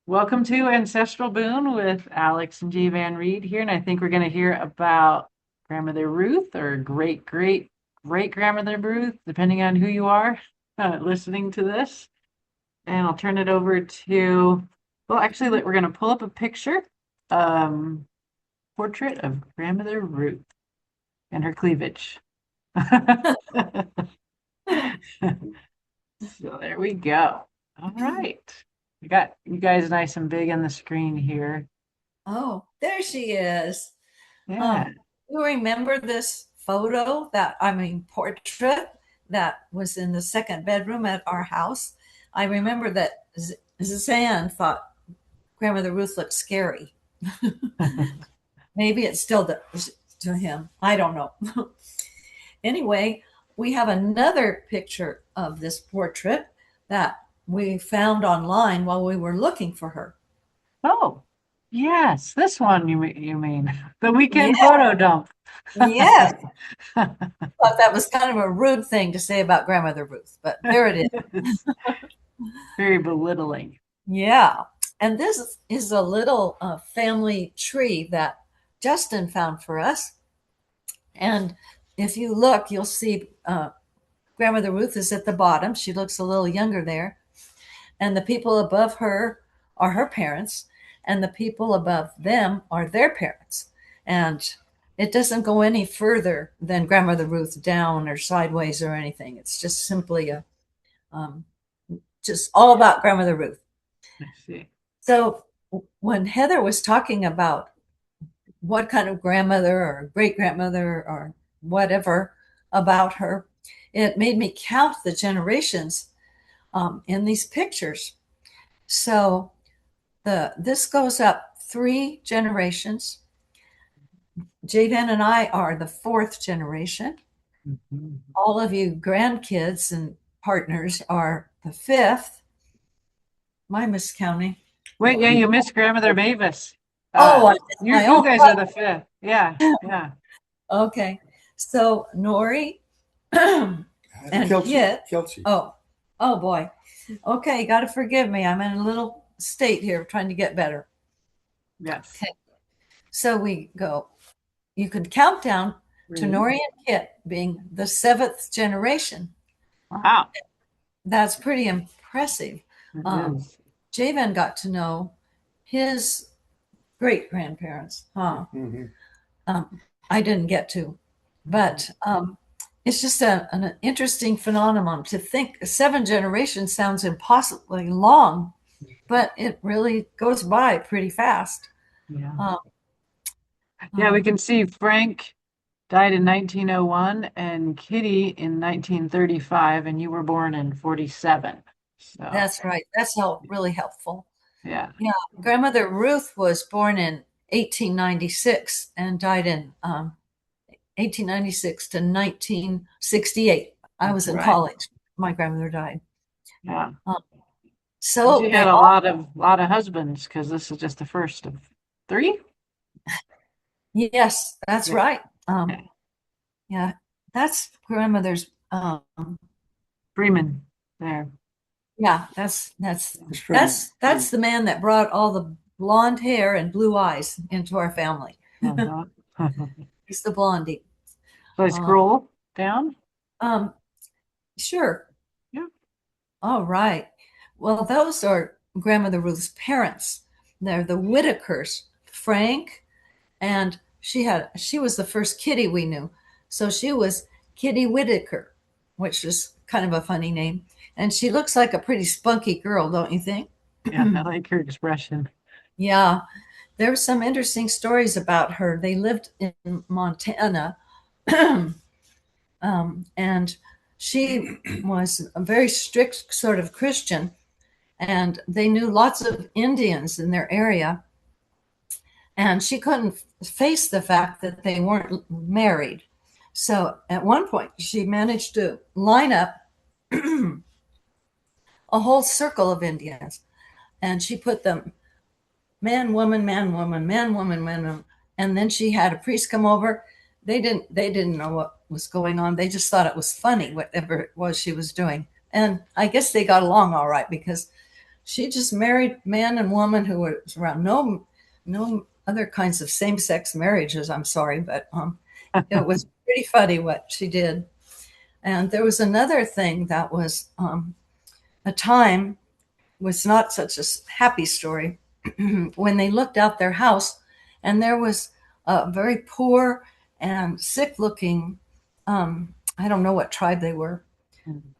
Welcome to Ancestral Boon with Alex and G. Van Reed here, and I think we're going to hear about Grandmother Ruth or great grandmother Ruth, depending on who you are listening to this. And I'll turn it over to, well, actually, we're going to pull up a picture, um, portrait of Grandmother Ruth and her cleavage. So there we go. All right. We got you guys nice and big on the screen here. Oh, there she is. Yeah. Um, you remember this photo portrait that was in the second bedroom at our house? I remember that Zan thought Grandmother Ruth looked scary. Maybe it still does to him. I don't know. Anyway, we have another picture of this portrait that we found online while we were looking for her. Oh, yes, this one you mean the Yeah, weekend photo dump. yes. Thought that was kind of a rude thing to say about Grandmother Ruth, but there it is. It's very belittling. Yeah. And this is a little family tree that Justin found for us. And if you look, you'll see Grandmother Ruth is at the bottom. She looks a little younger there. And the people above her are her parents, and the people above them are their parents. And it doesn't go any further than Grandmother Ruth down or sideways or anything. It's just simply um, just all about Grandmother Ruth. I see. So when Heather was talking about what kind of grandmother or great grandmother or whatever about her, it made me count the generations in these pictures. So this goes up 3 generations. Jaden and I are the 4th generation. Mhm. All of you grandkids and partners are the 5th. My miscounting. Wait, yeah, you missed Grandmother Mavis. Oh, I missed You my you own. guys are the fifth. Yeah, yeah. Okay. So Nori and Kit. Kelsey. Oh boy. Okay, got to forgive me. I'm in a little state here trying to get better. Yes. Okay. So we go. You can count down to Three. Nori and Kit being the 7th generation. Wow, That's pretty impressive. it Um, is. Javen got to know his great grandparents. Huh? Mm-hmm. Um, I didn't get to, but it's just an interesting phenomenon to think 7 generations sounds impossibly long, but it really goes by pretty fast. Yeah. Um, Yeah, we um, can see Frank died in 1901 and Kitty in 1935, and you were born in 47. So, that's right. That's really helpful. yeah. Yeah, grandmother Ruth was born in 1896 and died in 1896 to 1968. I was in Right. college. My grandmother died. Yeah. Um, And so she had they a all, lot of husbands because this is just the first of three. yes, that's Yeah. right. Yeah. Yeah, that's grandmother's. Freeman there. Yeah, that's that's It's from that's that's the man that brought all the blonde hair and blue eyes into our family. Uh-huh. He's the blondie. So I Uh, scroll down. um, sure. Yeah. All right. Well, those are Grandmother Ruth's parents. They're the Whitakers, Frank, and she was the first Kitty we knew. So she was Kitty Whitaker, which is kind of a funny name. And she looks like a pretty spunky girl, don't you think? Yeah, I like her expression. Yeah, there were some interesting stories about her. They lived in Montana, and she was a very strict sort of Christian, and they knew lots of Indians in their area, and she couldn't face the fact that they weren't married. So at one point, she managed to line up a whole circle of Indians, and she put them man, woman, man, woman, man, woman, man, woman. And then she had a priest come over. They didn't know what was going on. They just thought it was funny, whatever it was she was doing. And I guess they got along all right because she just married man and woman who was around. No other kinds of same-sex marriages. I'm sorry, but it was pretty funny what she did. And there was another thing that was a time was not such a happy story when they looked out their house and there was a very poor and sick looking I don't know what tribe they were.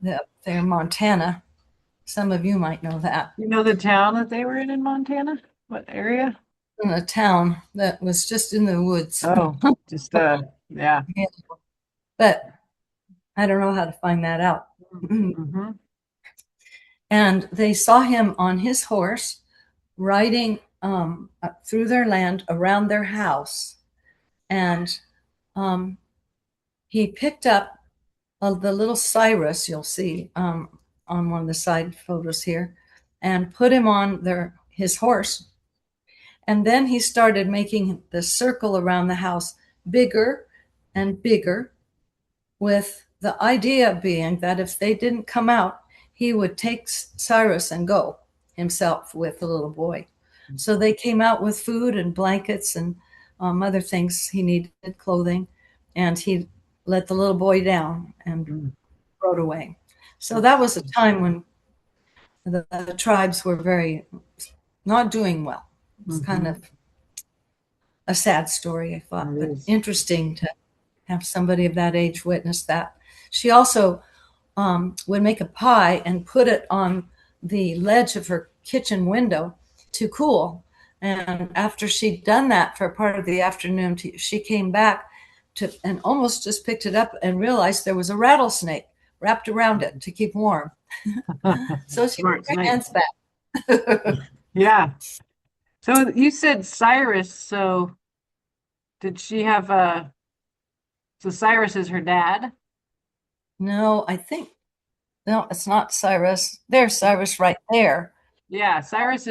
They're Montana. Some of you might know that. You know the town that they were in Montana? What area? In a town that was just in the woods. Oh, just yeah. Yeah, but I don't know how to find that out. Mm-hmm. And they saw him on his horse riding through their land around their house. And um, he picked up the little Cyrus you'll see on one of the side photos here and put him on his horse. And then he started making the circle around the house bigger and bigger, with the idea being that if they didn't come out, he would take Cyrus and go himself with the little boy. So they came out with food and blankets and other things he needed, clothing, and he let the little boy down and rode away. So that was a time when the tribes were very not doing well. It was kind of a sad story, I thought, but interesting to have somebody of that age witness that. She also would make a pie and put it on the ledge of her kitchen window to cool. And after she'd done that for part of the afternoon, she came back and almost just picked it up and realized there was a rattlesnake wrapped around it to keep warm. So she put her hands back. Yeah. So you said Cyrus, so did she have so Cyrus is her dad? No, I think, no, it's not Cyrus. There's Cyrus right there. Yeah, Cyrus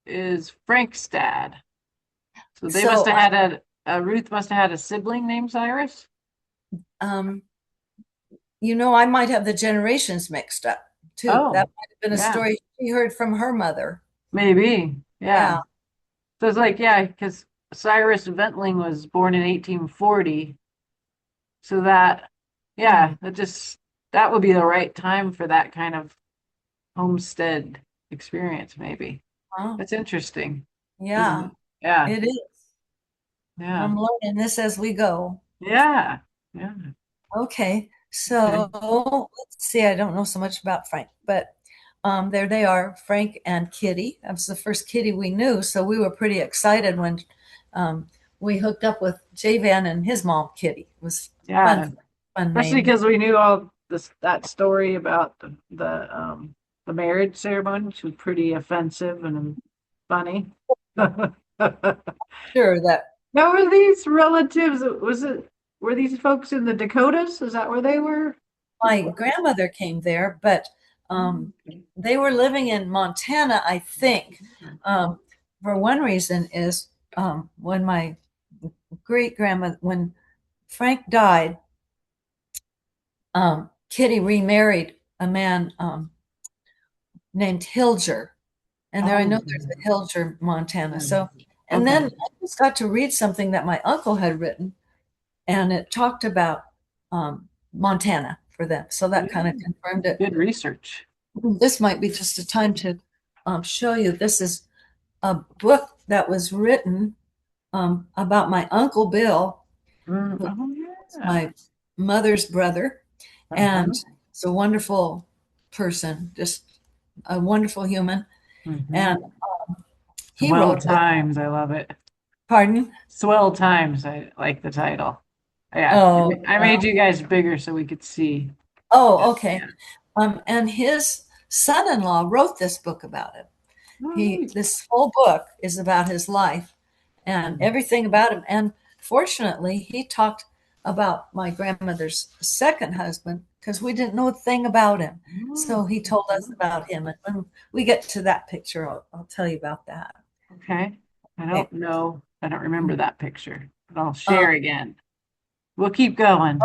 is Frank's dad. So they must So, have had Ruth must have had a sibling named Cyrus. um, I might have the generations mixed up too. That Oh, might have been a yeah, story she heard from her mother. maybe. Yeah. Yeah. So it's like, yeah, because Cyrus Ventling was born in 1840. So that, Hmm. yeah, that would be the right time for that kind of homestead experience, maybe. Wow. That's interesting, isn't Yeah, it? Yeah, it is. yeah, I'm learning this as we go. yeah, yeah. Okay, Okay. so let's see. I don't know so much about Frank, but there they are, Frank and Kitty. That was the first Kitty we knew, so we were pretty excited when um, we hooked up with Javan and his mom, Kitty. It was Yeah, fun, fun especially name. because we knew all this that story about the marriage ceremony, which was pretty offensive and funny. Sure, that Now, were these relatives? Were these folks in the Dakotas? Is that where they were? my grandmother came there, but Okay. they were living in Montana, I think. For one reason is when my great grandma, when Frank died, Kitty remarried a man named Hilger. And there I know Oh, there's a Hilger, Montana. yeah. So, and Okay. then I just got to read something that my uncle had written, and it talked about Montana for them. So that kind of Yeah. confirmed it. Good research. This might be just a time to show you. This is a book that was written about my uncle Bill, who Oh, was yeah. my mother's brother, and Uh-huh. it's a wonderful person, just a wonderful human. Hmm. And he Swell wrote, Times. I love it. pardon? Swell Times. I like the title. Yeah. Oh, I yeah. made you guys bigger so we could see. Oh, okay. Yeah. And his son-in-law wrote this book about him. Oh, neat. This whole book is about his life and everything about him. And fortunately, he talked about my grandmother's second husband because we didn't know a thing about him. So Oh, he told us about him. And when we get to that picture, I'll tell you about that. okay. I Okay. don't know. I don't remember that picture, but I'll Um, share again. We'll keep going.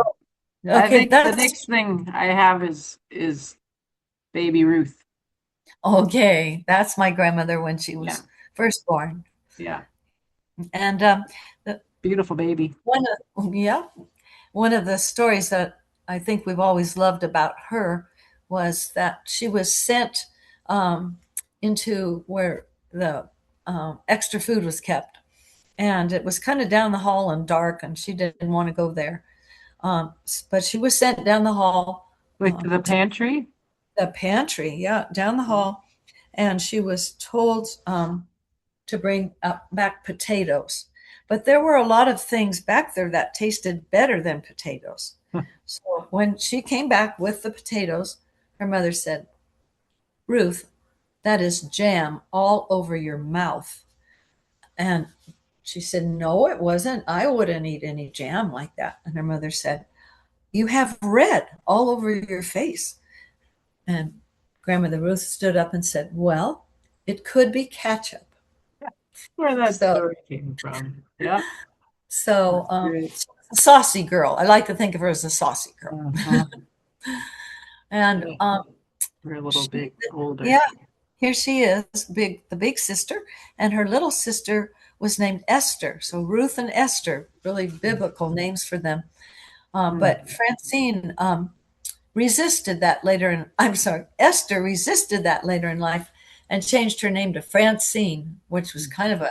I okay, think the that's next thing I have is baby Ruth. Okay, that's my grandmother when she Yeah, was first born. yeah. And the, Beautiful baby. yeah, one of the stories that I think we've always loved about her was that she was sent um, into where the extra food was kept. And it was kind of down the hall and dark, and she didn't want to go there. But she was sent down the hall Like to the to pantry? the pantry, yeah, down the hall. And she was told to bring back potatoes. But there were a lot of things back there that tasted better than potatoes. So when she came back with the potatoes, her mother said, Ruth, that is jam all over your mouth. And she said, no, it wasn't. I wouldn't eat any jam like that. And her mother said, you have red all over your face. And Grandmother Ruth stood up and said, well, it could be ketchup. Where that So, story came from. Yeah, so that's great. saucy girl. I like to think of her as a saucy girl. Uh-huh. And Yeah, we're a little she, bit older. yeah, here she is, the big sister, and her little sister was named Esther. So Ruth and Esther, really biblical names for them. But Mm. Francine resisted that later in, I'm sorry, Esther resisted that later in life and changed her name to Francine, which was kind of a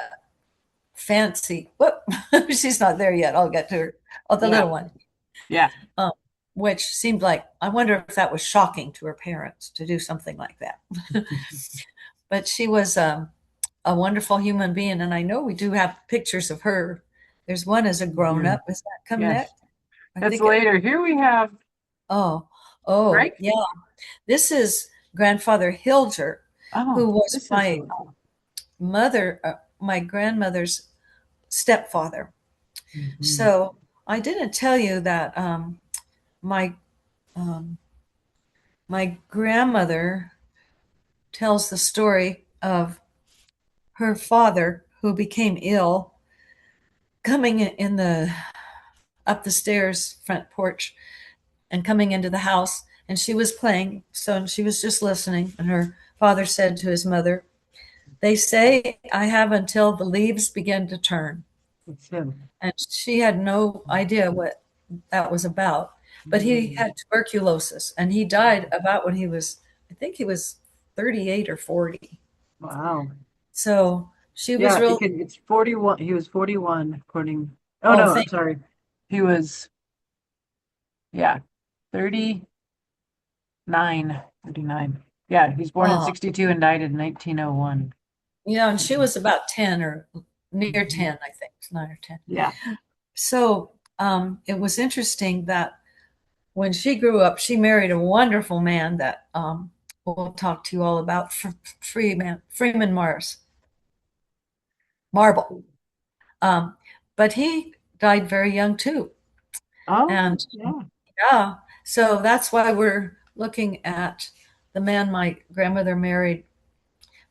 fancy, whoop, she's not there yet. I'll get to her. Oh, the Yeah, little one. yeah. Um, which seemed like, I wonder if that was shocking to her parents to do something like that. But she was a wonderful human being. And I know we do have pictures of her. There's one as a grown Mhm. up. Is that come Yes, next? I that's think it, later. Here we have oh, oh, Greg. yeah. This is grandfather Hilger, Oh, who was this is my grandmother's stepfather. mhm. So I didn't tell you that my um, my grandmother tells the story of her father who became ill coming in the up the stairs front porch and coming into the house, and she was playing, so she was just listening, and her father said to his mother, they say I have until the leaves begin to turn. It's him. And she had no idea what that was about. But he Mm. had tuberculosis and he died about when he was, I think he was 38 or 40. Wow. So she was Yeah, real, because it's 41. He was 41 according. Oh oh, no, I'm thank sorry. He was, yeah, 39, 39. Yeah, he was born in oh, 62 and died in 1901. yeah, and she was about 10 or near Mhm. 10, I think, 9 or 10. Yeah. So it was interesting that when she grew up, she married a wonderful man that we'll talk to you all about, Freeman Marble. Um, but he died very young too. Oh, And yeah. yeah, so that's why we're looking at the man my grandmother married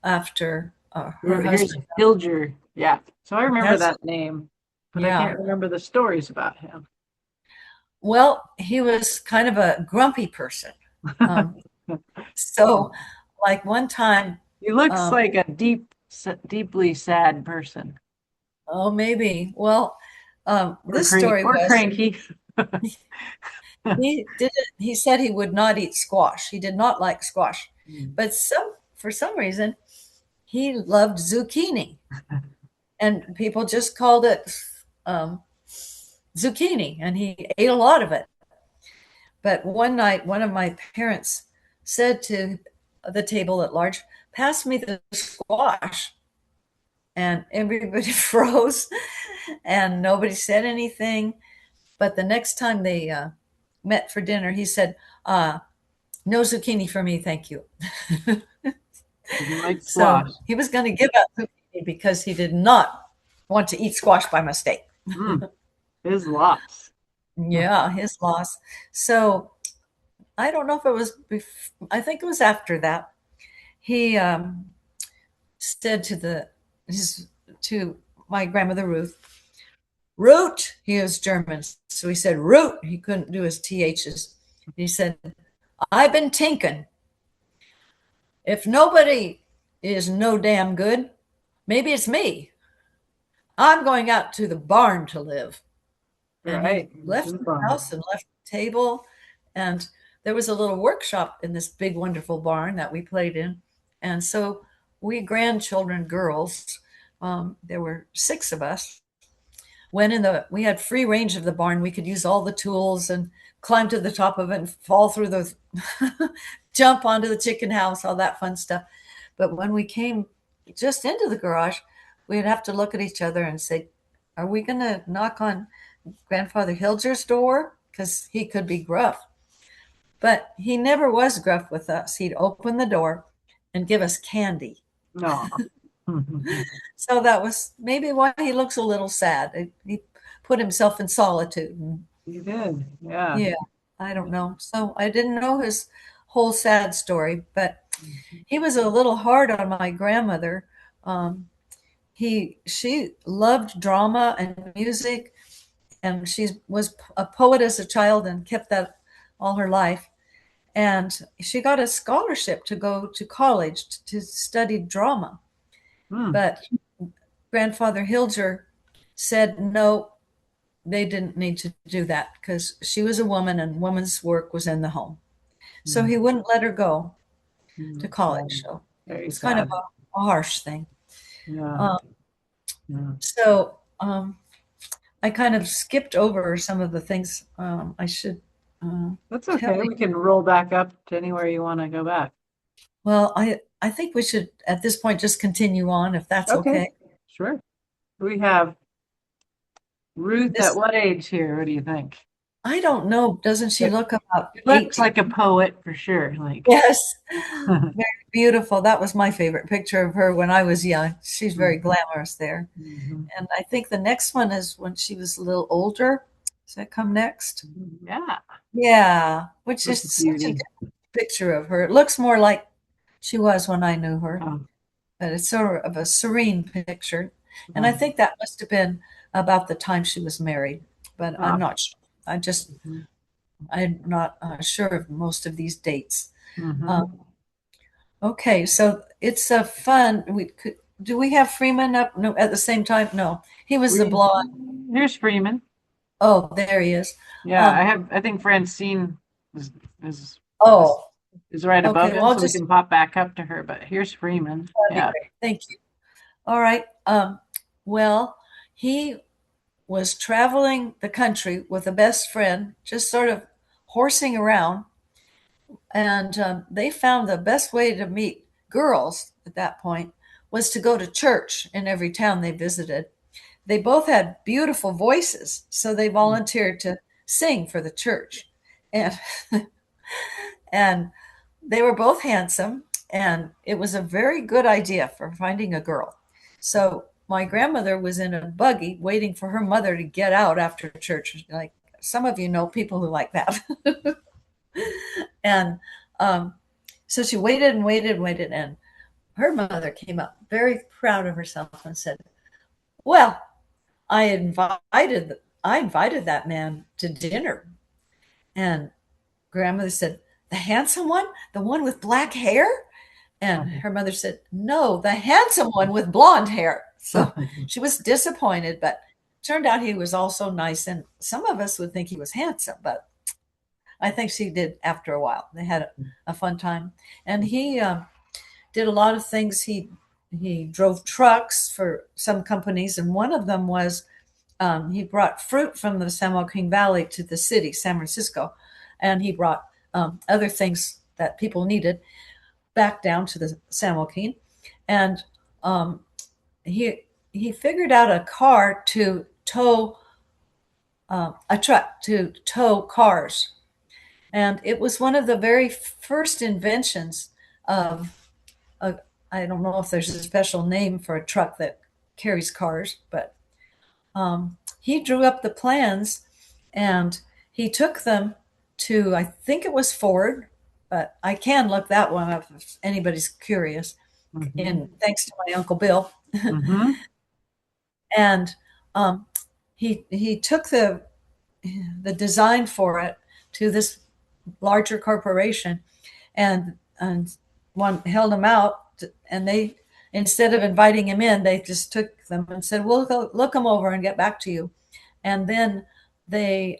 after her Here's husband. Hilger. Yeah. So I remember That's, that name, but I yeah. can't remember the stories about him. Well, he was kind of a grumpy person. Um, so, like one time, He looks um, like a deeply sad person, oh, maybe. Well, or this story or was cranky. he didn't. He said he would not eat squash. He did not like squash, but for some reason he loved zucchini, and people just called it um, zucchini, and he ate a lot of it. But one night, one of my parents said to the table at large, "Pass me the squash," and everybody froze, and nobody said anything. But the next time they met for dinner, he said, "No zucchini for me, thank you." Didn't like So squash. he was going to give up zucchini because he did not want to eat squash by mistake. Mm, his loss. Yeah, his loss. So I don't know if it was, I think it was after that. He said to his, to my grandmother Ruth, Root, he is German. So he said, Root, he couldn't do his THs. He said, I've been tinking. If nobody is no damn good, maybe it's me. I'm going out to the barn to live. And he Right. To left the the barn. house and left the table. And there was a little workshop in this big, wonderful barn that we played in. And so we grandchildren, girls, there were six of us, went in we had free range of the barn. We could use all the tools and climb to the top of it and fall through the, jump onto the chicken house, all that fun stuff. But when we came just into the garage, we'd have to look at each other and say, are we going to knock on Grandfather Hilger's door? Because he could be gruff. But he never was gruff with us. He'd open the door and give us candy. No. So that was maybe why he looks a little sad. He put himself in solitude. And You did. Yeah. yeah, I don't know. So I didn't know his whole sad story, but he was a little hard on my grandmother. Um, she loved drama and music, and she was a poet as a child and kept that all her life. And she got a scholarship to go to college to study drama. Mm. But Grandfather Hilger said no, they didn't need to do that because she was a woman and woman's work was in the home. So Mm. he wouldn't let her go to That's college. sad. So Very it's kind of sad. a harsh thing. Yeah. Um, Yeah. so I kind of skipped over some of the things I should uh, That's tell okay. you. We can roll back up to anywhere you want to go back. Well, I think we should at this point just continue on if that's Okay. okay. Sure. We have Ruth at This what age here? What do you think? I don't know. Doesn't she It look about looks 18? like a poet for sure. Like, Yes. Very beautiful. That was my favorite picture of her when I was young. She's very mhm, glamorous there. mhm. And I think the next one is when she was a little older. Does that come next? Yeah, Yeah, which is that's a such a beauty. different picture of her. It looks more like she was when I knew her, Oh, but it's sort of a serene picture. And I oh, think that must have been about the time she was married, but I'm oh, not sure. mhm, I'm not sure of most of these dates. Uh, mhm. okay, so it's a fun. Do we have Freeman up? No, at the same time? No, he was the We blonde. Here's Freeman. Oh, there he is. Yeah, Um, I think Francine is is is, oh, is right okay. above Well, him, I'll so we just can pop back up to her. But here's Freeman. that'd be Yeah. great. Thank you. All right. Well, he was traveling the country with a best friend, just sort of horsing around, and they found the best way to meet girls at that point was to go to church in every town they visited. They both had beautiful voices, so they volunteered to sing for the church. And and they were both handsome, and it was a very good idea for finding a girl. So my grandmother was in a buggy waiting for her mother to get out after church. Like some of you know people who like that. And um, so she waited and waited and waited, and her mother came up very proud of herself and said, "Well, I invited I invited that man to dinner." And grandmother said, "The handsome one? The one with black hair?" And her mother said, "No, the handsome one with blonde hair." So she was disappointed, but turned out he was also nice. And some of us would think he was handsome, but I think she did after a while. They had a fun time. And he did a lot of things. He drove trucks for some companies, and one of them was he brought fruit from the San Joaquin Valley to the city, San Francisco, and he brought other things that people needed back down to the San Joaquin, and um, he figured out a car to tow a truck to tow cars, and it was one of the very first inventions of a, I don't know if there's a special name for a truck that carries cars, but he drew up the plans and he took them to, I think it was Ford, but I can look that one up if anybody's curious. Mhm, And thanks to my Uncle Bill. mhm. And he took the design for it to this larger corporation, and one held him out, and they, instead of inviting him in, they just took them and said, "We'll go look him over and get back to you." And then they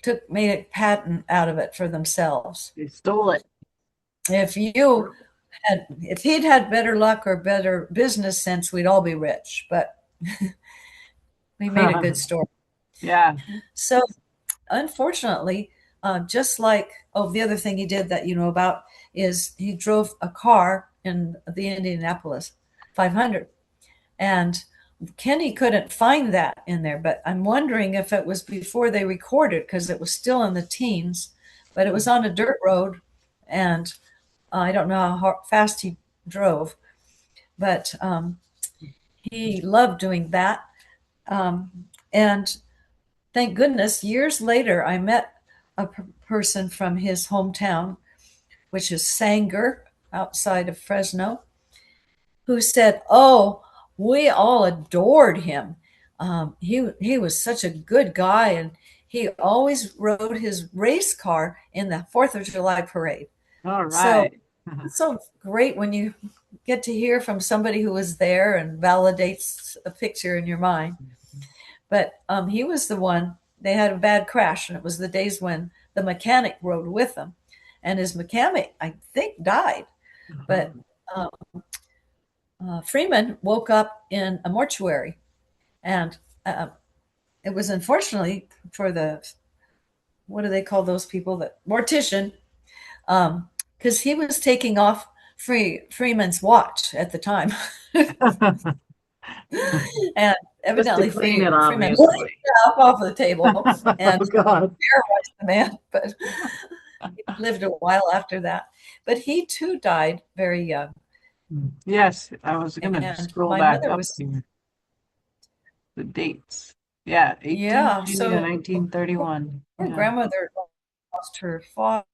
took made a patent out of it for themselves. They stole it. If you if he'd had better luck or better business sense, we'd all be rich. But we made a good story. Yeah. So unfortunately, just like, oh, the other thing he did that you know about is he drove a car in the Indianapolis 500, and Kenny couldn't find that in there. But I'm wondering if it was before they recorded, because it was still in the teens, but it was on a dirt road, and I don't know how fast he drove, but he loved doing that. And thank goodness, years later, I met a person from his hometown, which is Sanger, outside of Fresno, who said, "Oh, we all adored him. He was such a good guy, and he always rode his race car in the Fourth of July parade." All So right. it's so great when you get to hear from somebody who was there and validates a picture in your mind. But he was the one. They had a bad crash, and it was the days when the mechanic rode with them, and his mechanic, I think, died. But uh, Freeman woke up in a mortuary, and it was unfortunately for the, what do they call those people, that mortician, because he was taking off Freeman's watch at the time, and Just to evidently clean it, Freeman lifted obviously. it up off the table and Oh God. terrorized the man, but he lived a while after that. But he too died very young, Yes, I was gonna and scroll my back mother up was, here. The dates. Yeah, yeah. 1890 to So 1931. her Yeah. grandmother lost her father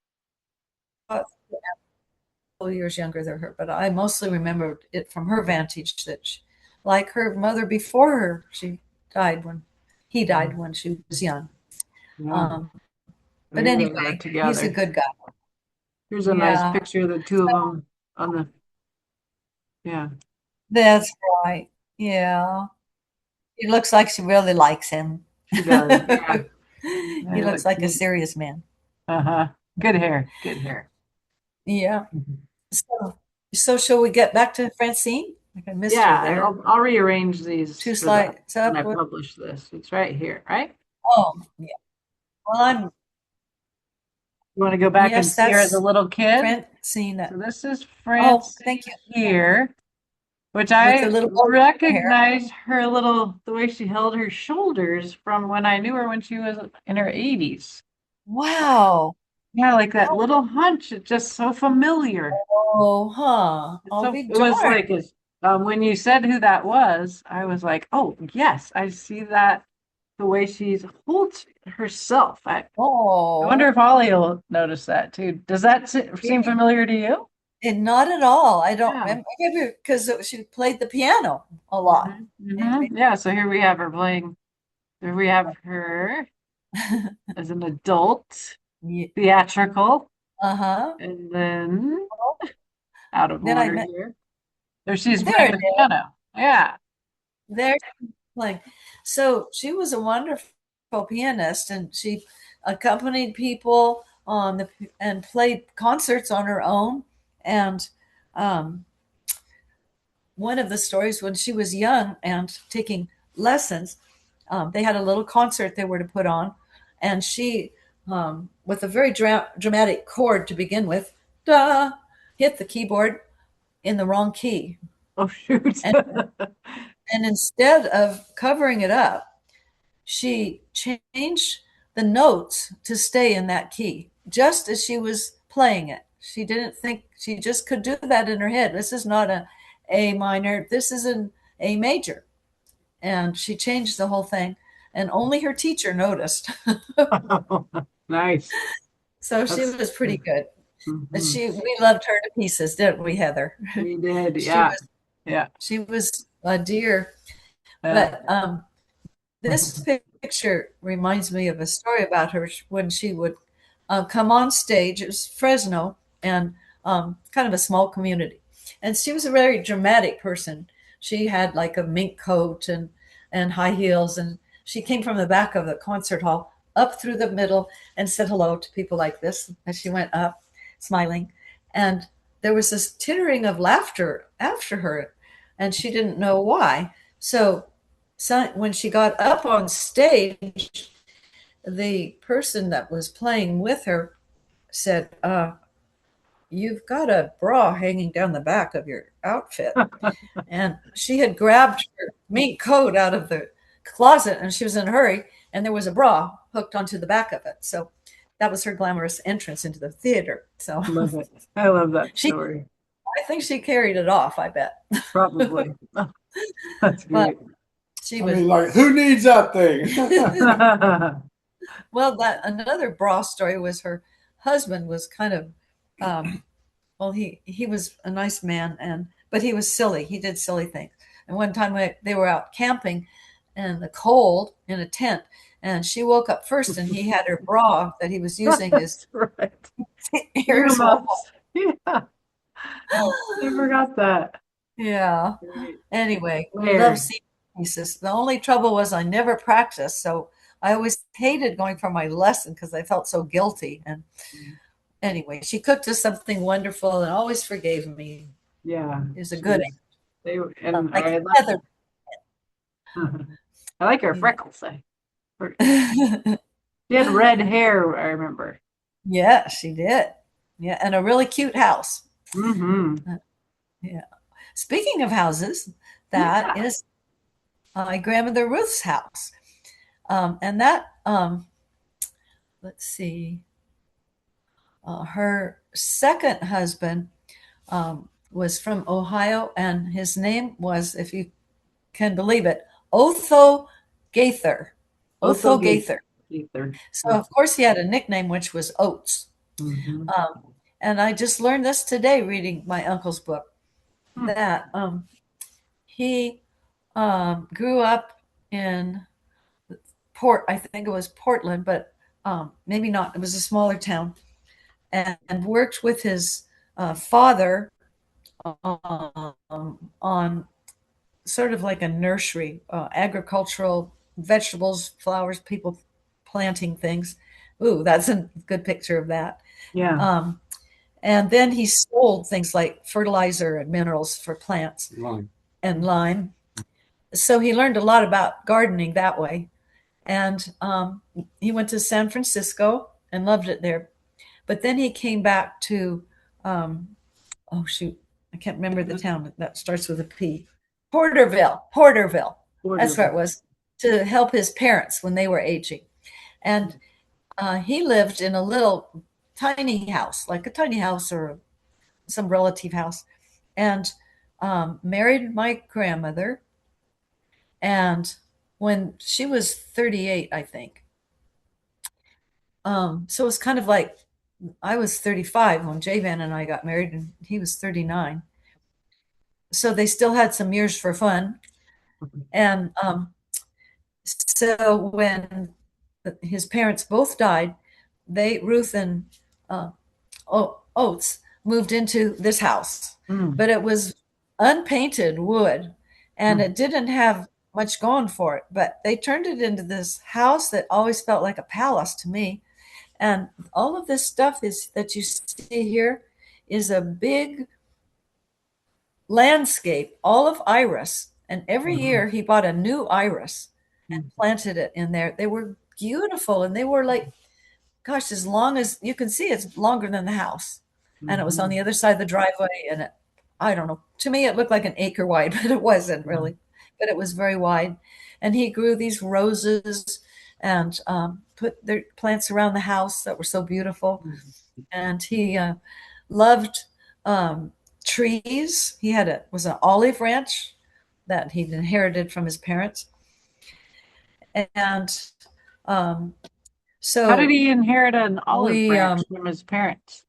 years younger than her, but I mostly remember it from her vantage that she, like her mother before her, he died when she was young. Yeah. Um, but Here they are anyway, he's a together. good guy. Here's a nice Yeah, picture of the two of them on the, yeah, that's right. Yeah, it looks like she really likes him. she does. Yeah. He They looks look like a cute. serious man. Uh-huh. Good hair. Good hair. Yeah. Mhm. So, so shall we get back to Francine? Like I missed her Yeah, there. I'll rearrange these Two for the slides when up. I publish this. It's right here, right? Oh, yeah. Well, I'm, You want to go back and yes, see her as a that's little kid? Francine. So this is Oh, Francine thank you. here, which With the I little bow in her hair. recognize her little, the way she held her shoulders from when I knew her when she was in her 80s. Wow. Yeah, like that little hunch. It's just so familiar. Oh, huh. I'll So be it was darned. like when you said who that was, I was like, oh yes, I see that the way she holds herself. I wonder Oh, if Holly will notice that too. Does that seem familiar to you? and not at all. I don't Yeah. remember, maybe because she played the piano a lot. And Yeah. So here we have her playing. Here we have her as an adult, maybe, theatrical, uh-huh. and then out of Then I order met, here. There she's there playing it the is. piano. Yeah. There she's playing. So she was a wonderful pianist, and she accompanied people on the and played concerts on her own. And um, one of the stories, when she was young and taking lessons, they had a little concert they were to put on, and she, with a very dramatic chord to begin with, da, hit the keyboard in the wrong key. Oh shoot. And, and instead of covering it up, she changed the notes to stay in that key just as she was playing it. She didn't think, she just could do that in her head. This is not a A minor, this is an A major. And she changed the whole thing. And only her teacher noticed. Nice. So she That's was pretty good. But mhm. we loved her to pieces, didn't we, Heather? We did. she Yeah. was Yeah. she was a dear. Uh, But this picture reminds me of a story about her when she would come on stage. It was Fresno, and kind of a small community. And she was a very dramatic person. She had like a mink coat and high heels, and she came from the back of the concert hall up through the middle and said hello to people like this as she went up, smiling. And there was this tittering of laughter after her, and she didn't know why. So when she got up on stage, the person that was playing with her said, "You've got a bra hanging down the back of your outfit." And she had grabbed her mink coat out of the closet and she was in a hurry, and there was a bra hooked onto the back of it. So that was her glamorous entrance into the theater. So Love it. I love that she, story. I think she carried it off, I bet. Probably. That's But great. she I was, mean, like, who needs that thing? well, that another bra story was her husband was kind of, well, he was a nice man, but he was silly. He did silly things. And one time they were out camping in the cold in a tent, and she woke up first, and he had her bra that he was using his That's right. ears full. Earmuffs. Yeah, I forgot that. Yeah. Great. Anyway, we love Layered. seeing pieces. The only trouble was I never practiced, so I always hated going for my lesson because I felt so guilty. And anyway, she cooked us something wonderful and always forgave me. Yeah. It was a good, They and like I feather. love I like her Yeah. freckles. She had red hair, I remember. Yeah, she did. Yeah, and a really cute house. Mm-hmm. Uh, Yeah. Speaking of houses, that Yeah. is my grandmother Ruth's house. And that, let's see, her second husband was from Ohio, and his name was, if you can believe it, Otho Gaither. Otho Otho Gaither. Gaither. So, of course, he had a nickname, which was Oates. Mm-hmm. And I just learned this today reading my uncle's book Hmm. that he grew up in I think it was Portland, but maybe not. It was a smaller town, and worked with his father on sort of like a nursery, agricultural vegetables, flowers, people planting things. Ooh, that's a good picture of that. Yeah. Um, and then he sold things like fertilizer and minerals for plants Line. and lime. So he learned a lot about gardening that way. And he went to San Francisco and loved it there. But then he came back to, oh shoot, I can't remember the town that starts with a P. Porterville. That's where Border. it was, to help his parents when they were aging. And he lived in a little tiny house, like a tiny house or some relative house, and married my grandmother. And when she was 38, I think, so it's kind of like I was 35 when Javan and I got married, and he was 39. So they still had some years for fun. And so when his parents both died, Ruth and uh, Oates moved into this house, Mm. but it was unpainted wood and Mm. it didn't have much going for it. But they turned it into this house that always felt like a palace to me. And all of this stuff is that you see here is a big landscape, all of iris. And every Wow. year he bought a new iris and Mm. planted it in there. They were beautiful, and they were like, gosh, as long as you can see, it's longer than the house. And it was on Mhm. the other side of the driveway. And I don't know, to me, it looked like an acre wide, but it wasn't really. But it was very wide. And he grew these roses and put their plants around the house that were so beautiful. Mhm. And he loved um, trees. He was an olive ranch that he'd inherited from his parents. And um, How did so he inherit an olive we, branch from his parents?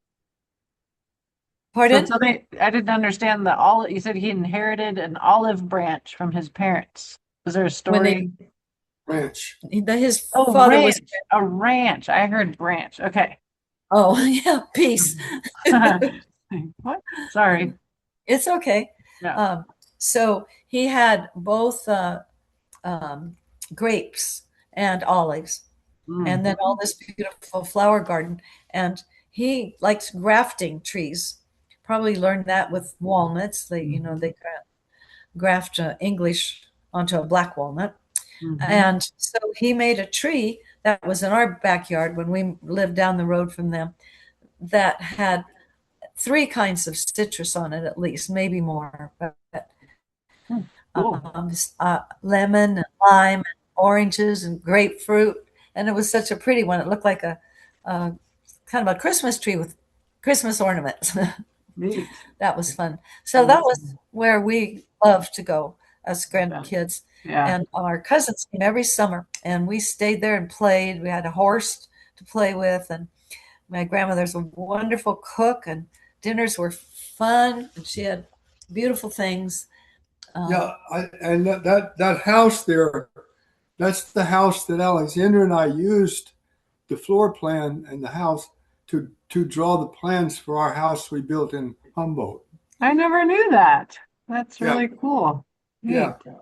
So pardon? tell me, I didn't understand the olive. You said he inherited an olive branch from his parents. Was there a When they, story? Ranch. his Oh, father was, ranch. A ranch. I heard branch. Okay. oh, yeah, peace. Mhm. What? Sorry. It's okay. Yeah. Um, so he had both um, grapes and olives, and Mm. then all this beautiful flower garden. And he likes grafting trees. Probably learned that with walnuts. They graft English onto a black walnut. Mm-hmm. And so he made a tree that was in our backyard when we lived down the road from them that had three kinds of citrus on it, at least, maybe more. But Cool. lemon and lime and oranges and grapefruit. And it was such a pretty one. It looked like a kind of a Christmas tree with Christmas ornaments. Neat. That was fun. So that was Awesome. where we loved to go as Yeah. grandkids. Yeah. And our cousins came every summer, and we stayed there and played. We had a horse to play with, and my grandmother's a wonderful cook, and dinners were fun, and she had beautiful things. Um, Yeah, and that house there, that's the house that Alexandra and I used the floor plan in the house to draw the plans for our house we built in Humboldt. I never knew that. That's Yeah, really cool. yeah, Neat.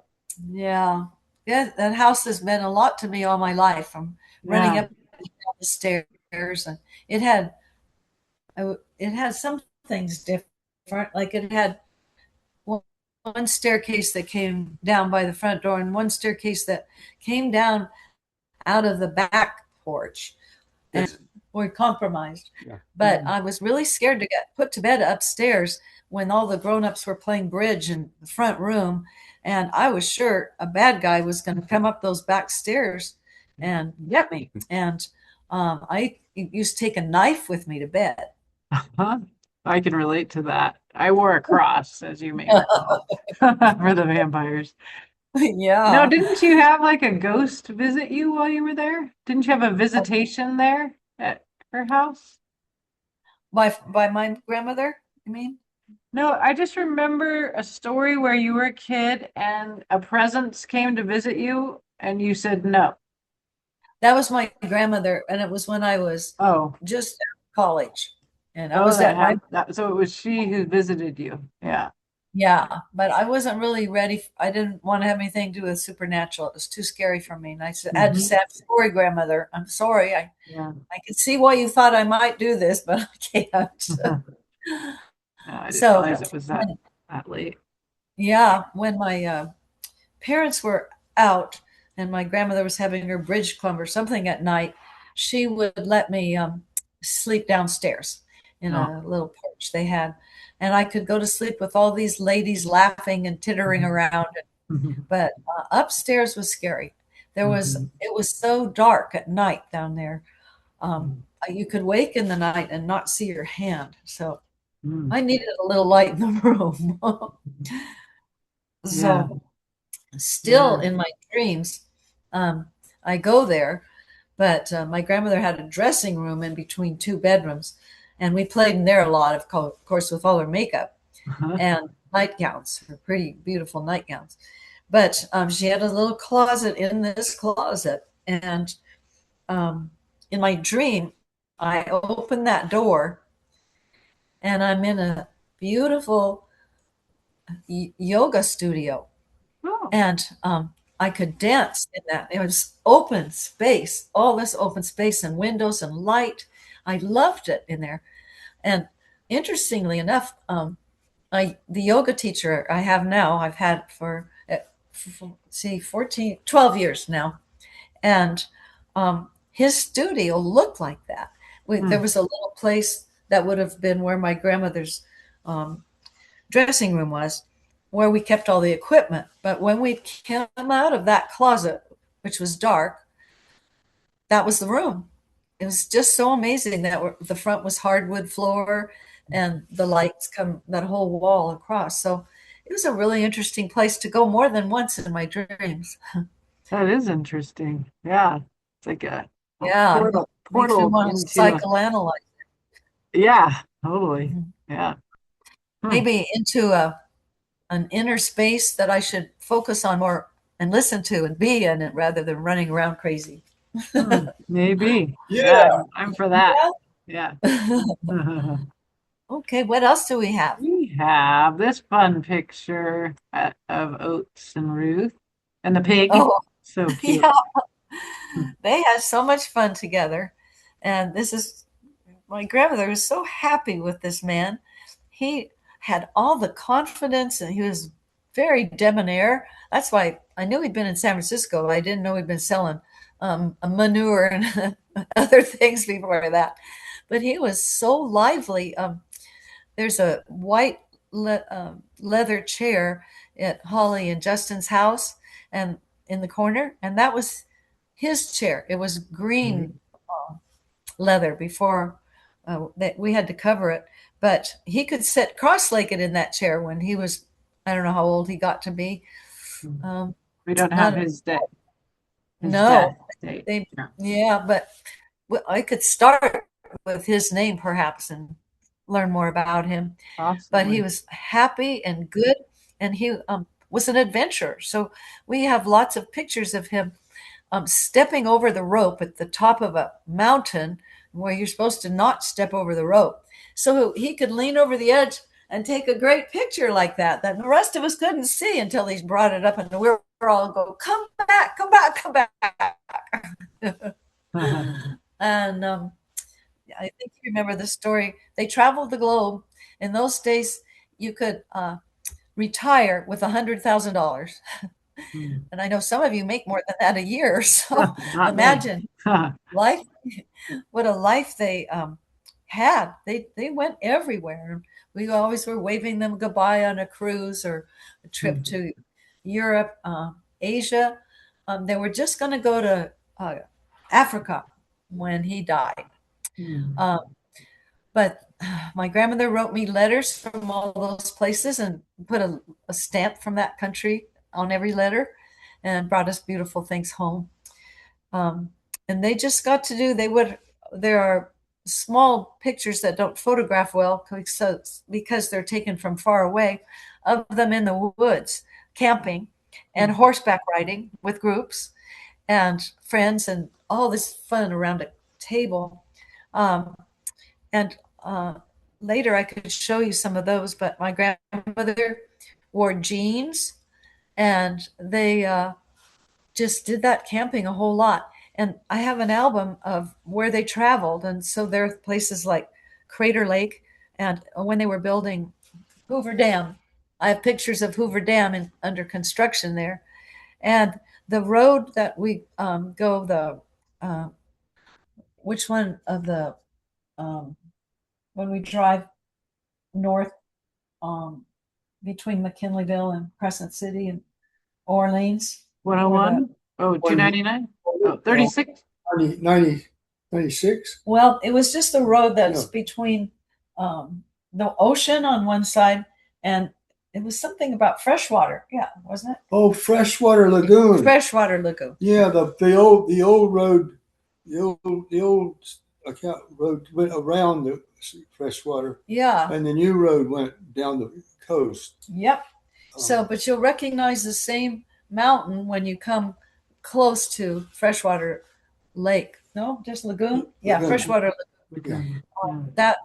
yeah, yeah, that house has meant a lot to me all my life, from running Yeah. up and down the stairs, and it had it had some things different. Like it had one staircase that came down by the front door, and one staircase that came down out of the back porch. And yes, we compromised. yeah. But Mm. I was really scared to get put to bed upstairs when all the grown-ups were playing bridge in the front room. And I was sure a bad guy was going to come up those back stairs and get me. And I used to take a knife with me to bed. Huh? I can relate to that. I wore a cross, as you may recall, for the vampires. Now, Yeah. didn't you have like a ghost visit you while you were there? Didn't you have a visitation there at her house? By my grandmother, you mean? No, I just remember a story where you were a kid and a presence came to visit you and you said no. That was my grandmother, and it was when I was Oh, just out of college. And I oh, was that at my had that. So it was she who visited you. Yeah. Yeah, but I wasn't really ready. I didn't want to have anything to do with supernatural. It was too scary for me. And I said, I had to Hmm. say, I'm sorry, grandmother. I'm sorry. Yeah. I can see why you thought I might do this, but I can't. I didn't So, realize it was that late. yeah, when my parents were out and my grandmother was having her bridge club or something at night, she would let me sleep downstairs in No. a little porch they had. And I could go to sleep with all these ladies laughing and tittering Mhm. around. Mhm. But upstairs was scary. Mhm. It was so dark at night down there. Mhm. You could wake in the night and not see your hand. So Mhm. I needed a little light in the room. Yeah. So still Yeah. in my dreams, um, I go there, but my grandmother had a dressing room in between two bedrooms, and we played in there a lot, of course, with all her makeup Uh-huh. and nightgowns, her pretty beautiful nightgowns. But she had a little closet in this closet, and um, in my dream, I open that door, and I'm in a beautiful yoga studio, Oh. and I could dance in that. It was open space, all this open space and windows and light. I loved it in there. And interestingly enough, the yoga teacher I have now, I've had for see 14, 12 years now. And his studio looked like that. There Mm. was a little place that would have been where my grandmother's um, dressing room was, where we kept all the equipment. But when we came out of that closet, which was dark, that was the room. It was just so amazing that the front was hardwood floor and the lights come that whole wall across. So it was a really interesting place to go more than once in my dreams. That is interesting. Yeah. It's like a Yeah, makes me portal want to into a, psychoanalyze. yeah, totally. Mhm. Yeah. Hmm. Maybe into an inner space that I should focus on more and listen to and be in it rather than running around crazy. Hmm. Maybe. Yeah, Yeah, I'm for that. yeah. Yeah. Okay, what else do we have? We have this fun picture of Oates and Ruth and the pig. Oh, So cute. yeah, they had so much fun together. And this is my grandmother was so happy with this man. He had all the confidence and he was very debonair. That's why I knew he'd been in San Francisco, but I didn't know he'd been selling a manure and other things before that. But he was so lively. There's a white leather chair at Holly and Justin's house and in the corner, and that was his chair. It was green Mhm. leather before that we had to cover it, but he could sit cross-legged in that chair when he was, I don't know how old he got to be. Um, We don't have not his no, death date. they Yeah, yeah, but I could start with his name perhaps and learn more about him. But he possibly. was happy and good, and he was an adventurer. So we have lots of pictures of him stepping over the rope at the top of a mountain where you're supposed to not step over the rope. So he could lean over the edge and take a great picture like that the rest of us couldn't see until he brought it up, and we were all go, come back, come back, come back. And I think you remember the story. They traveled the globe. In those days, you could retire with $100,000. Hmm. And I know some of you make more than that a year. So Not me. imagine life, what a life they had. They went everywhere. We always were waving them goodbye on a cruise or a trip to Europe, Asia. They were just going to go to Africa when he died. Hmm. Um, but my grandmother wrote me letters from all those places and put a stamp from that country on every letter and brought us beautiful things home. Um, and they just got to do, there are small pictures that don't photograph well because they're taken from far away of them in the woods, camping and horseback riding with groups and friends and all this fun around a table. Um, and later I could show you some of those, but my grandmother wore jeans and they just did that camping a whole lot. And I have an album of where they traveled. And so there are places like Crater Lake and when they were building Hoover Dam. I have pictures of Hoover Dam under construction there. And the road that we go, uh, which one of the, um, when we drive north um, between McKinleyville and Crescent City and Orleans, where the 101? Oh, One, 299? Oh, uh, 36? 90, 96? well, it was just the road Yeah. that's between the ocean on one side and it was something about freshwater. Yeah, wasn't Oh, Freshwater it? Lagoon. Freshwater lagoon. Yeah, the old road, the old account road went around the freshwater, Yeah. and the new road went down the coast. Yep. So, Um, but you'll recognize the same mountain when you come close to freshwater lake. No, just lagoon. Yeah, Lagoon. freshwater Yeah, Lagoon. Yeah. that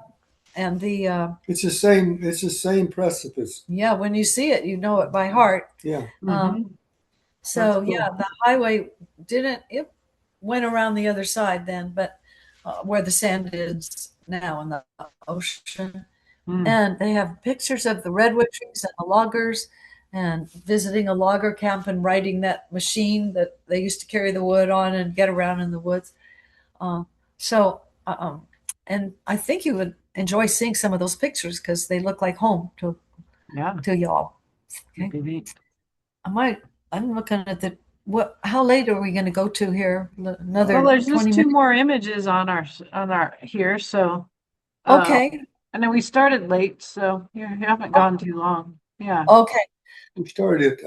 and the it's the same. It's the same precipice. yeah, when you see it, you know it by heart. Yeah. Um, Hmm. That's so yeah, cool. the highway didn't it went around the other side then, but where the sand is now in the ocean. Mm. And they have pictures of the redwood trees and the loggers and visiting a logger camp and riding that machine that they used to carry the wood on and get around in the woods. Uh, so, and I think you would enjoy seeing some of those pictures because they look like home Yeah, to y'all. it'd Okay. be neat. I might, I'm looking at how late are we going to go to here? Well, Another there's just 20 two minutes? more images on our here, so uh Okay. and then we started late, so you haven't Oh, gone too long. Yeah. okay. We started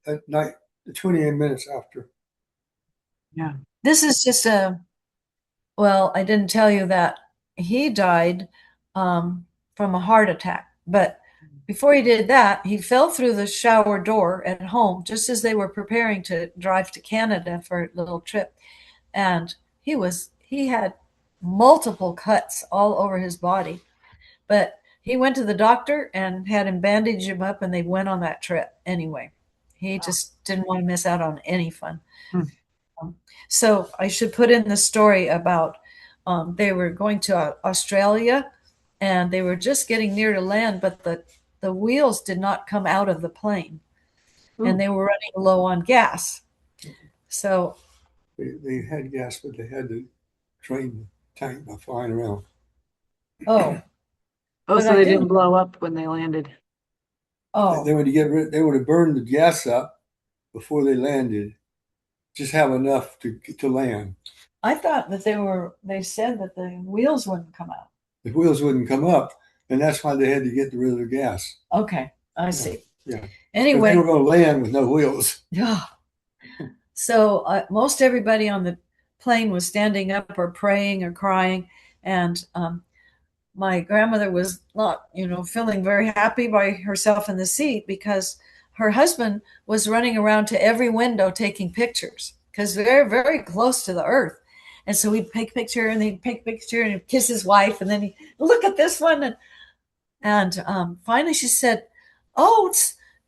at night, 28 minutes after. Yeah. This is just well, I didn't tell you that he died from a heart attack. But before he did that, he fell through the shower door at home just as they were preparing to drive to Canada for a little trip. And he had multiple cuts all over his body. But he went to the doctor and had him bandage him up, and they went on that trip anyway. He just didn't want to miss out on any fun. Hmm. So I should put in the story about they were going to Australia, and they were just getting near to land, but the wheels did not come out of the plane, and Ooh. they were running low on gas. So, They had gas, but they had to drain the tank by flying around. oh, Oh, but so I they didn't didn't. blow up when they landed. Oh, They would they would have burned the gas up before they landed, just have enough to land. I thought that they said that the wheels wouldn't come out. The wheels wouldn't come up, and that's why they had to get rid of the gas. Okay, I Yeah, see. yeah. Because they were Anyway, going to land with no wheels. yeah. So most everybody on the plane was standing up or praying or crying, and my grandmother was not, feeling very happy by herself in the seat because her husband was running around to every window taking pictures because they're very close to the earth. And so he'd take a picture and he'd take a picture and he'd kiss his wife and then he'd look at this one. And finally she said, "Oh,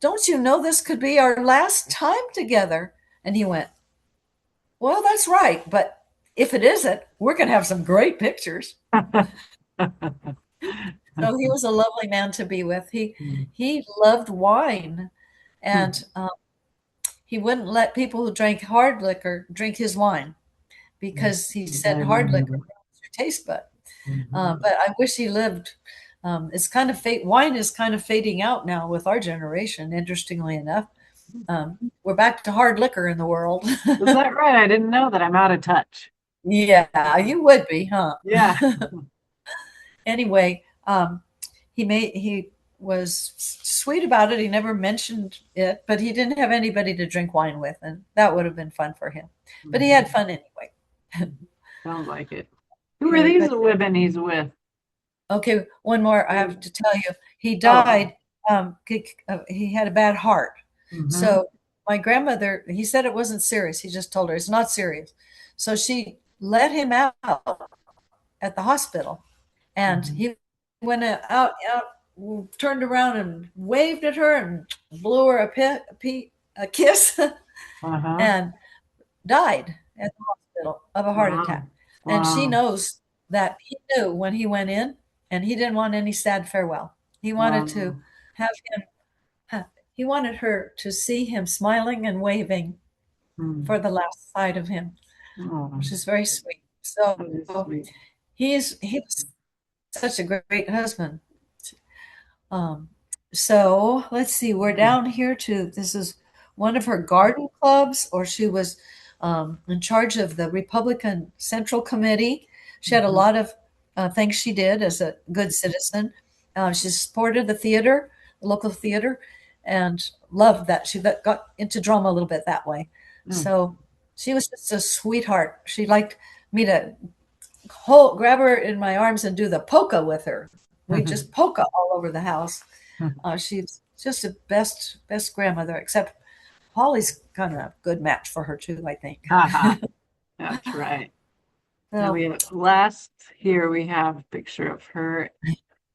don't you know this could be our last time together?" And he went, "Well, that's right. But if it isn't, we're going to have some great pictures." So he was a lovely man to be with. He loved wine, and he wouldn't let people who drank hard liquor drink his wine because he said hard liquor ruins your taste bud. But I wish he lived. It's kind of wine is kind of fading out now with our generation. Interestingly enough, we're back to hard liquor in the world. Is that right? I didn't know that. I'm out of touch. Yeah, you would be, huh? Yeah. Anyway, he was sweet about it. He never mentioned it, but he didn't have anybody to drink wine with, and that would have been fun for him. But he had fun anyway. Sounds like it. Who are Okay, these but women he's with? okay, one more I have to tell you. He Oh. died. He had a bad heart. Mm-hmm. So my grandmother, he said it wasn't serious. He just told her it's not serious. So she let him out at the hospital, and Mm-hmm. he went out, turned around and waved at her and blew her a kiss, Uh-huh. and died at the hospital of a heart attack. Wow. And she Wow. knows that he knew when he went in, and he didn't want any sad farewell. He wanted to Wow. have he wanted her to see him smiling and waving Mm. for the last sight of him, Oh, which is very sweet. So that is sweet. he was such a great husband. Um, so let's see, we're Mm. down here to this is one of her garden clubs, or she was in charge of the Republican Central Committee. She had a Mhm. lot of things she did as a good citizen. She supported the theater, the local theater, and loved that. She got into drama a little bit that way. Mm. So she was just a sweetheart. She liked me to grab her in my arms and do the polka with her. We just polka all over the house. She's just a best grandmother. Except Holly's kind of a good match for her too, I think. Haha. That's right. And So we have last here we have a picture of her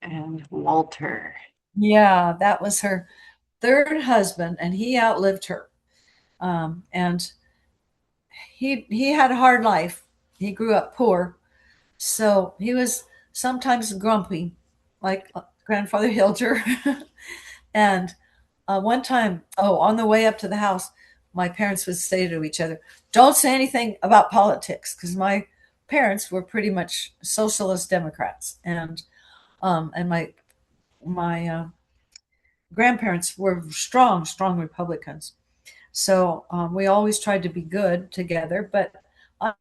and Walter. yeah, that was her third husband, and he outlived her. And he had a hard life. He grew up poor, so he was sometimes grumpy, like grandfather Hilger. And one time, on the way up to the house, my parents would say to each other, "Don't say anything about politics," because my parents were pretty much socialist Democrats, and my grandparents were strong Republicans. So we always tried to be good together, but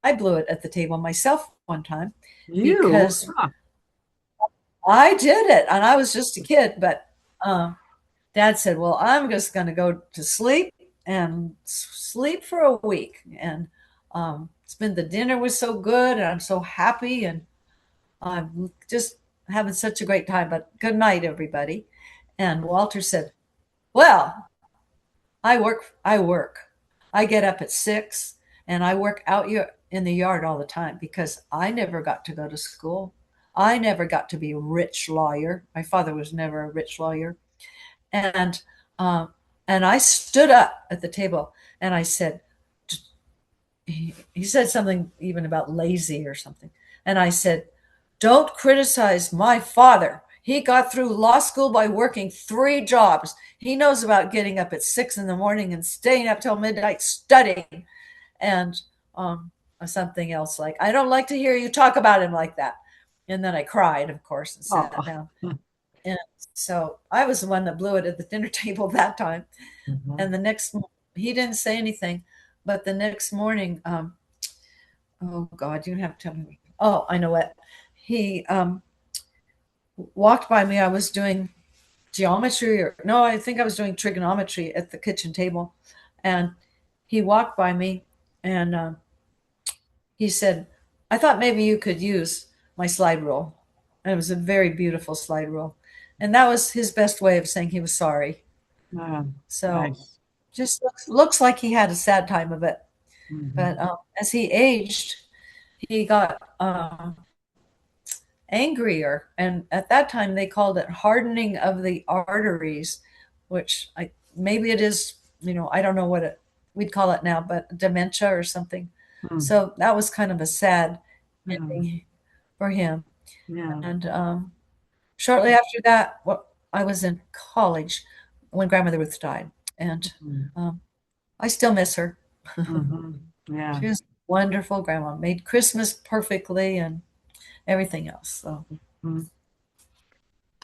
I blew it at the table myself one time You? because Huh. I did it, and I was just a kid, but. Dad said, "Well, I'm just going to go to sleep and sleep for a week." And it's been the dinner was so good, and I'm so happy, and I'm just having such a great time. But good night, everybody. And Walter said, "Well, I work. I get up at 6, and I work out in the yard all the time because I never got to go to school. I never got to be a rich lawyer. My father was never a rich lawyer. And um, and I stood up at the table and I said, he said something even about lazy or something. And I said, don't criticize my father. He got through law school by working 3 jobs. He knows about getting up at 6 in the morning and staying up till midnight studying. And um, something else like, I don't like to hear you talk about him like that. And then I cried, of course, and sat Oh. down. And so I was the one that blew it at the dinner table that time. Mhm. And the next, he didn't say anything, but the next morning, oh God, you have to tell me. Oh, I know what. He walked by me. I was doing geometry, or no, I think I was doing trigonometry at the kitchen table. And he walked by me and he said, I thought maybe you could use my slide rule. And it was a very beautiful slide rule. And that was his best way of saying he was sorry. Ah, So nice. just looks like he had a sad time of it. But Mhm. as he aged, he got angrier. And at that time, they called it hardening of the arteries, which maybe it is, I don't know what we'd call it now, but dementia or something. Mm. So that was kind of a sad Yeah. ending for him. Yeah. And shortly after that, well, I was in college when Grandmother Ruth died. And Mhm. um, I still miss her. Mhm. Yeah. She was a wonderful grandma, made Christmas perfectly and everything else. So, Mm.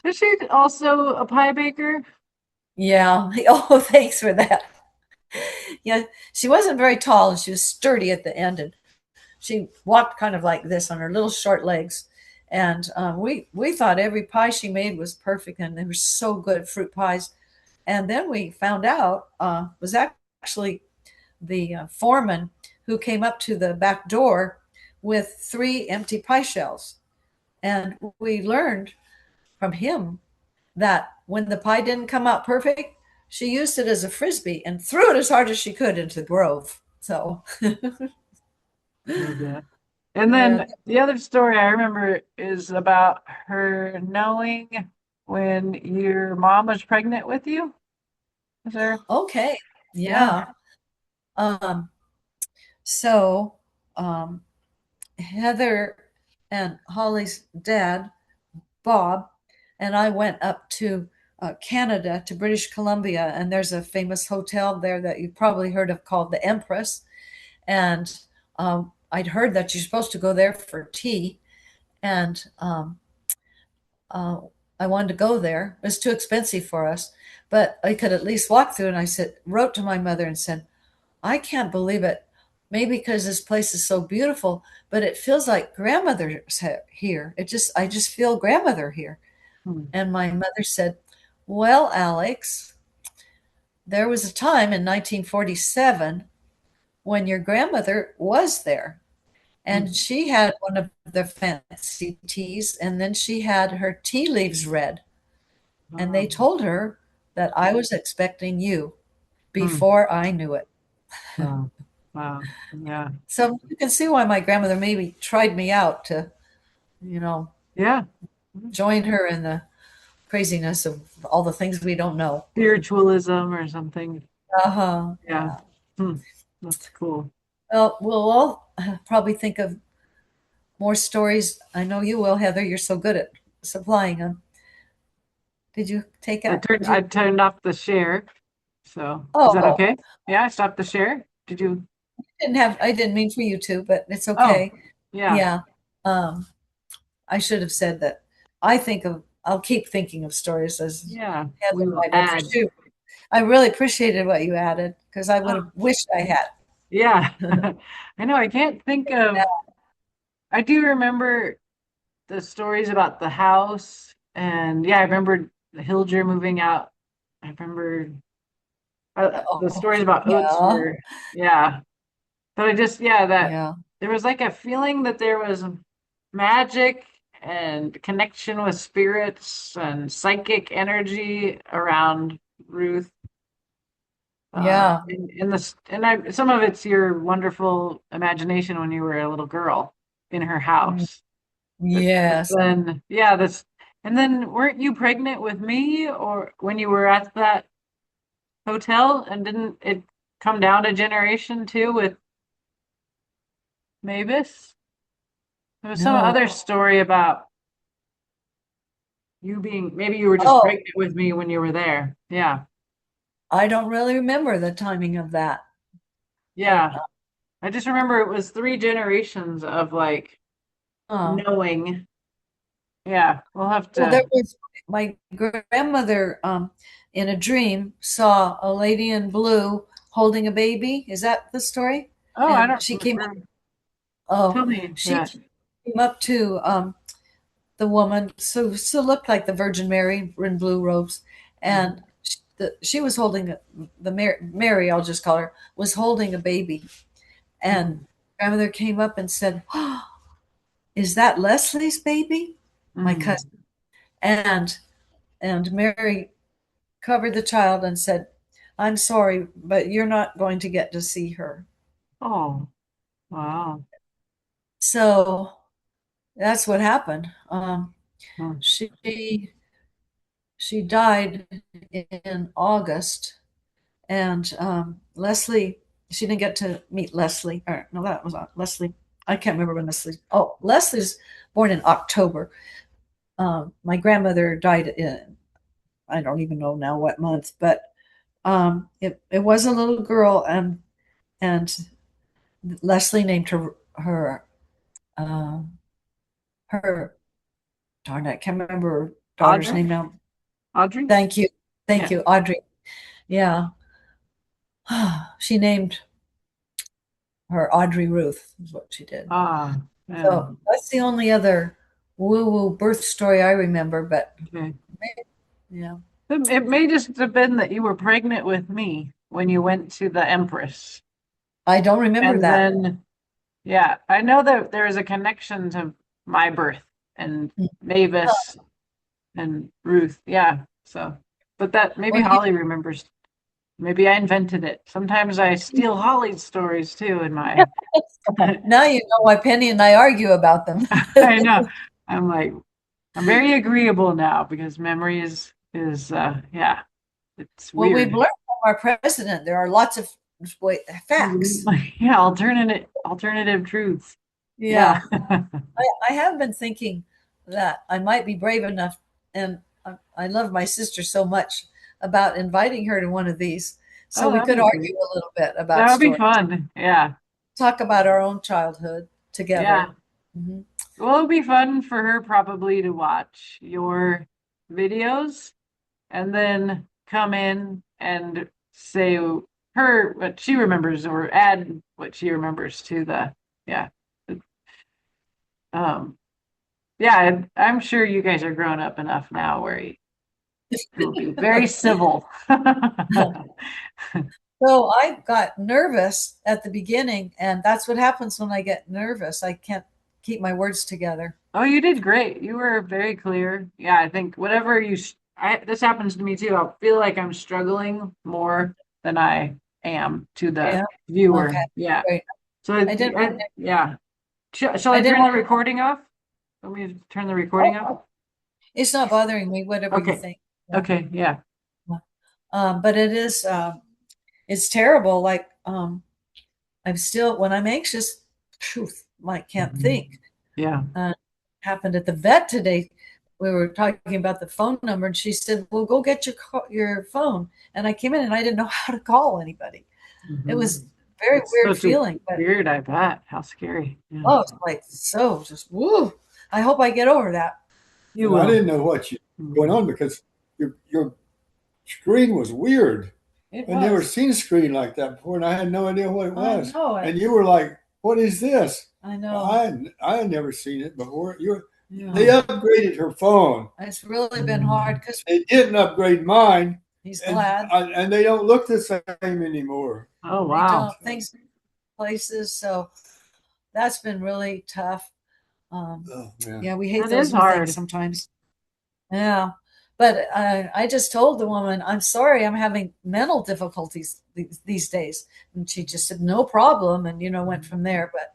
Is she also a pie baker? yeah. Oh, thanks for that. Yeah, she wasn't very tall and she was sturdy at the end, and she walked kind of like this on her little short legs. And we thought every pie she made was perfect, and they were so good fruit pies. And then we found out was actually the foreman who came up to the back door with 3 empty pie shells. And we learned from him that when the pie didn't come out perfect, she used it as a frisbee and threw it as hard as she could into the grove. So, Love that. And yeah. then the other story I remember is about her knowing when your mom was pregnant with you. Is there? Okay. Yeah. Yeah. Um, so Heather and Holly's dad, Bob, and I went up to Canada, to British Columbia, and there's a famous hotel there that you've probably heard of called the Empress. And I'd heard that you're supposed to go there for tea, and uh, I wanted to go there. It was too expensive for us, but I could at least walk through. And I wrote to my mother and said, I can't believe it. Maybe because this place is so beautiful, but it feels like grandmother's here. I just feel grandmother here. Hmm. And my mother said, well, Alex, there was a time in 1947 when your grandmother was there. Hmm. And she had one of the fancy teas, and then she had her tea leaves read. And they Wow. told her that I was expecting you Hmm. before I knew it. Wow. Wow. Yeah. So you can see why my grandmother maybe tried me out to, you know, Yeah. join her in the craziness of all the things we don't know. Spiritualism or something. Uh-huh. Yeah. Yeah. Hmm. That's cool. Well, we'll all probably think of more stories. I know you will, Heather. You're so good at supplying them. Did you take out? Did I you? turned off the share. So is that Oh, okay? Yeah, I stopped the share. Did you? I didn't mean for you to, but it's Oh, okay. yeah. Yeah. Um, I should have said that. I'll keep thinking of stories as Yeah. Heather We will might have for add. sure. I really appreciated what you added because I would Oh, have wished I had. yeah. I know. I can't think of. I do remember the stories about the house, and yeah, I remember the Hilger moving out. I remember the Oh, stories about oats yeah. were, yeah. But I just, yeah, that Yeah. there was like a feeling that there was magic and connection with spirits and psychic energy around Ruth. Yeah. In this, and some of it's your wonderful imagination when you were a little girl in her Mm. house. But Yes. then, yeah, and then weren't you pregnant with me or when you were at that hotel and didn't it come down a generation too with Mavis? There was some No. other story about you being, maybe you were just Oh, pregnant with me when you were there. Yeah. I don't really remember the timing of that. But Yeah. I just remember it was three generations of like uh, knowing. Yeah, we'll have well, there to. was my grandmother in a dream saw a lady in blue holding a baby. Is that the story? Oh, I And don't she came up. remember. Oh, Tell me she that. came up to the woman, so looked like the Virgin Mary in blue robes, and Mhm. she was holding the Mary, I'll just call her, was holding a baby, and Mhm. grandmother came up and said, oh, "Is that Leslie's baby?" My Mhm. cousin, and Mary covered the child and said, "I'm sorry, but you're not going to get to see her." Oh, wow. So that's what happened. Hmm. She died in August, and Leslie, she didn't get to meet Leslie. Or no, that was Leslie. I can't remember when Leslie. Oh, Leslie's born in October. My grandmother died in, I don't even know now what month, but it was a little girl, and Leslie named um, her darn it, I can't remember her daughter's Audrey? name now. Audrey? Thank you, thank Yeah. you, Audrey. Yeah, she named her Audrey Ruth is what she did. Ah, yeah. So that's the only other woo-woo birth story I remember. But Okay. yeah, It may just have been that you were pregnant with me when you went to the Empress. I don't remember And that. then, yeah, I know that there is a connection to my birth and Mavis and Ruth. Yeah. So, but that maybe Well, Holly remembers. Maybe I invented it. Sometimes I steal Holly's stories too in my now you know why Penny and I argue about them. I know. I'm like I'm very agreeable now because memory is yeah, it's Well, we've weird. learned from our president there are lots of facts. Yeah, alternative truths. Yeah. Yeah, I have been thinking that I might be brave enough, and I love my sister so much about inviting her to one of these, so Oh, we that'd could be great. argue a little bit about That would be stories, fun. Yeah. talk about our own childhood Yeah. together. Mhm. Well, it'd be fun for her probably to watch your videos and then come in and say her what she remembers or add what she remembers to the yeah. Um yeah, I'm sure you guys are grown up enough now where you'll be very civil. So I got nervous at the beginning, and that's what happens when I get nervous. I can't keep my words together. Oh, you did great. You were very clear. Yeah, I think whatever this happens to me too. I feel like I'm struggling more than I am to the Yeah. Okay. viewer. Yeah. Great. So I didn't. yeah. Shall I I didn't turn the want. recording off? Let me turn the recording off. Oh, it's not bothering me. Whatever you Okay. think. Yeah. Okay. Yeah. But it is. It's terrible. Like I'm still when I'm anxious. Truth, I can't Mhm. think. Yeah. Happened at the vet today. We were talking about the phone number, and she said, "Well, go get your phone." And I came in, and I didn't know how to call anybody. It was Mhm. a very It's weird such a feeling, but weird, I bet. How scary. Yeah. oh, it's like so just woo. I hope I get over that. You I will. didn't know what going Mhm. on because your screen was weird. It I never was. seen a screen like that before, and I had no idea what it I was. know it. And you were like, "What is this?" I know. I had never seen it before. They Yeah. upgraded her phone. It's really been hard Mhm. because They didn't upgrade mine, he's glad and they don't look the same anymore. Oh, they wow. don't things places. So that's been really tough. Oh man, Yeah, we hate That those is new things hard. sometimes. Yeah. But I just told the woman, I'm sorry, I'm having mental difficulties these days. And she just said, no problem. And, went from there. But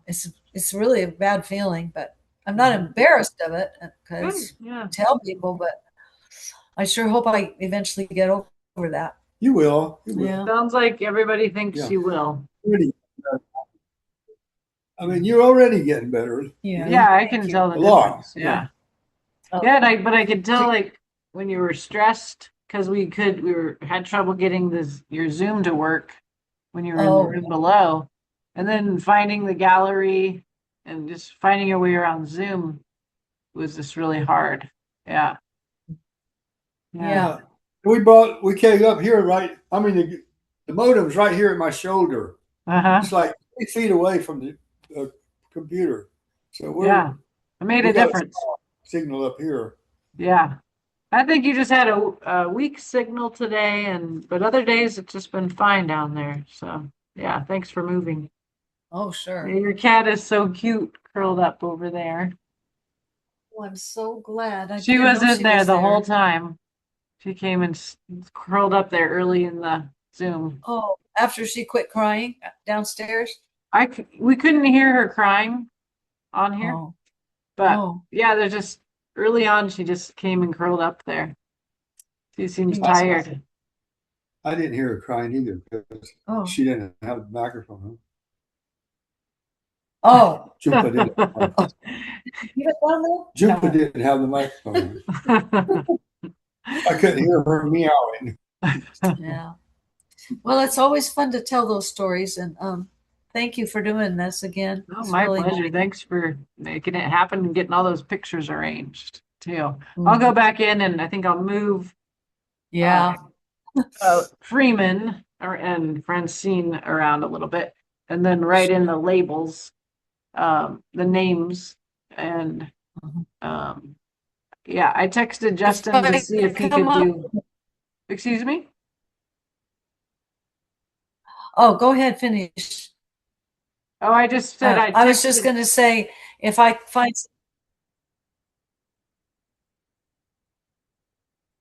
it's really a bad feeling. But I'm not embarrassed of it Good. because Yeah. tell people, but I sure hope I eventually get over that. You will. You will. Yeah. Sounds like everybody thinks Yeah. you will. Pretty. I mean, you're already getting better. Yeah. Yeah, I Thank can you. tell the A lot. difference. Yeah. Yeah. Oh, Yeah, but I could tell do- like when you were stressed because had trouble getting your Zoom to work when you were in the oh, room below, and then finding the gallery and just finding your way around Zoom was just really hard. Yeah. Yeah. yeah. We came up here, right? I mean, the modem's right here at my shoulder. Uh-huh. It's like 3 feet away from the computer. So Yeah. It made we a got a difference. signal up here. Yeah. I think you just had a weak signal today, but other days it's just been fine down there. So yeah, thanks for moving. Oh, Yeah, sure. your cat is so cute, curled up over there. Oh, I'm so glad. I She didn't was know in she there was the whole there. time. She came and curled up there early in the Zoom. Oh, after she quit crying downstairs. We couldn't hear her crying on here, Oh, but oh, yeah, there's just early on she just came and curled up there. She seems you I, just, tired. I didn't hear her crying either because oh, she didn't have the microphone. oh. Jumpa didn't. You got one there? Jumpa didn't have the microphone. I couldn't hear her meowing. Yeah. Well, it's always fun to tell those stories, and thank you for doing this again. Oh, It's my really pleasure. nice. Thanks for making it happen and getting all those pictures arranged too. I'll go Mhm. back in and I think I'll move Yeah. Freeman and Francine around a little bit and then write in the labels, the names and Mhm. yeah, I texted If Justin to I see if he come could up, do, excuse me? oh, go ahead, finish. Oh, I just said I I was just texted. going to say, if I find